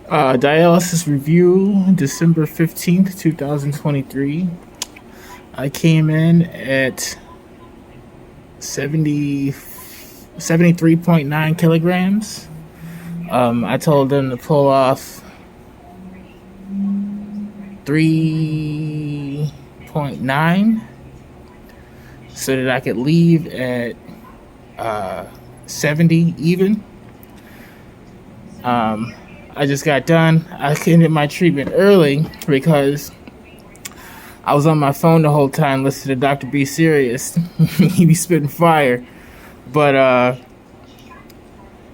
Dialysis Review, December 15th, 2023. I came in at 73.9 kilograms. I told them to pull off 3.9 so that I could leave at 70 even. I just got done. I ended my treatment early because I was on my phone the whole time listening to Dr. B Serious. He be spitting fire. But,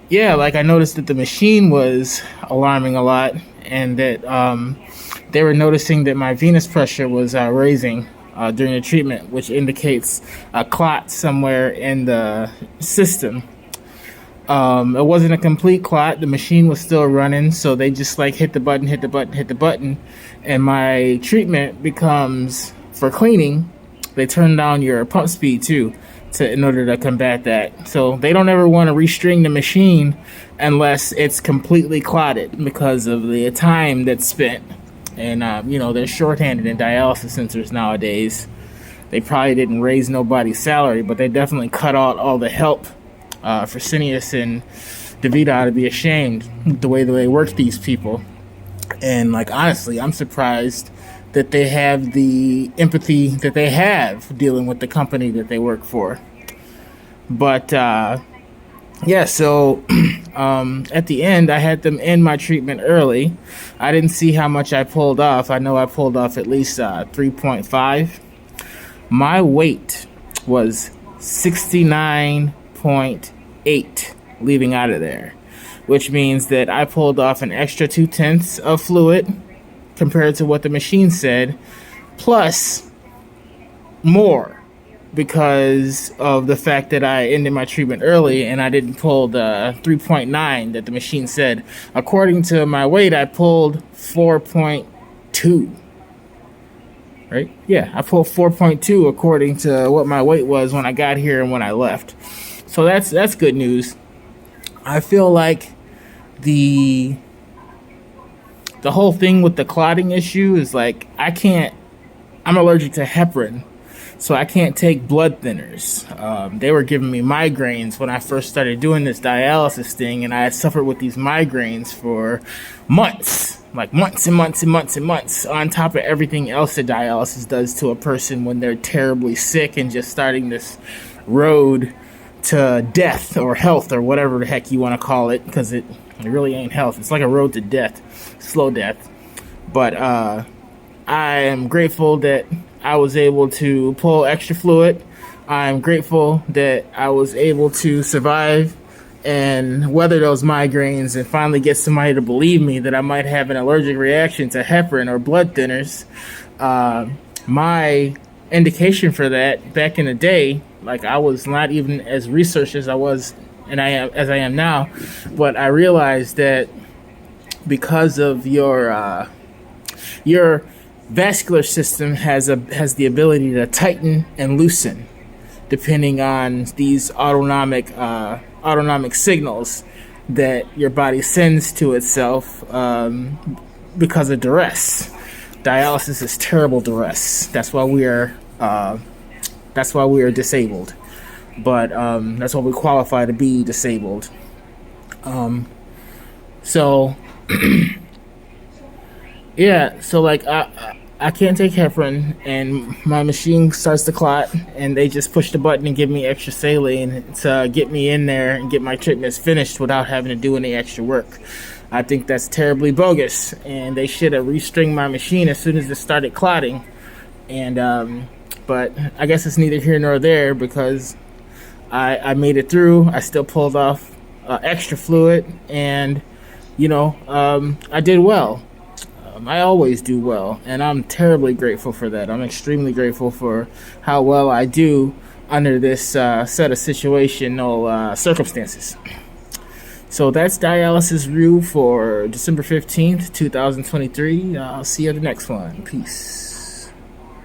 yeah, like I noticed that the machine was alarming a lot and that they were noticing that my venous pressure was raising during the treatment, which indicates a clot somewhere in the system. It wasn't a complete clot. The machine was still running, so they just like hit the button, and my treatment becomes for cleaning. They turn down your pump speed too, in order to combat that. So they don't ever want to restring the machine unless it's completely clotted because of the time that's spent. And they're shorthanded in dialysis centers nowadays. They probably didn't raise nobody's salary, but they definitely cut out all the help. Fresenius and DeVita ought to be ashamed the way they work these people. And like honestly, I'm surprised that they have the empathy that they have dealing with the company that they work for. But so at the end, I had them end my treatment early. I didn't see how much I pulled off. I know I pulled off at least 3.5. My weight was 69.8 leaving out of there, which means that I pulled off an extra 0.2 of fluid compared to what the machine said, plus more because of the fact that I ended my treatment early and I didn't pull the 3.9 that the machine said. According to my weight, I pulled 4.2. Right? Yeah, I pulled 4.2 according to what my weight was when I got here and when I left. So that's good news. I feel like the whole thing with the clotting issue is like I'm allergic to heparin, so I can't take blood thinners. They were giving me migraines when I first started doing this dialysis thing, and I had suffered with these migraines for months. Like months and months and months and months, on top of everything else that dialysis does to a person when they're terribly sick and just starting this road to death or health or whatever the heck you want to call it, because it really ain't health. It's like a road to death, slow death. But I am grateful that I was able to pull extra fluid. I'm grateful that I was able to survive and weather those migraines and finally get somebody to believe me that I might have an allergic reaction to heparin or blood thinners. My indication for that back in the day, like I was not even as researched as I was and as I am now, but I realized that because of your vascular system has the ability to tighten and loosen depending on these autonomic signals that your body sends to itself because of duress. Dialysis is terrible duress. That's why we are disabled. But that's why we qualify to be disabled. So yeah, so like I can't take heparin, and my machine starts to clot, and they just push the button and give me extra saline to get me in there and get my treatments finished without having to do any extra work. I think that's terribly bogus, and they should have restringed my machine as soon as it started clotting. And but I guess it's neither here nor there because I made it through. I still pulled off extra fluid, and I did well. I always do well, and I'm terribly grateful for that. I'm extremely grateful for how well I do under this set of situational circumstances. So that's Dialysis Review for December 15th, 2023. I'll see you at the next one. Peace.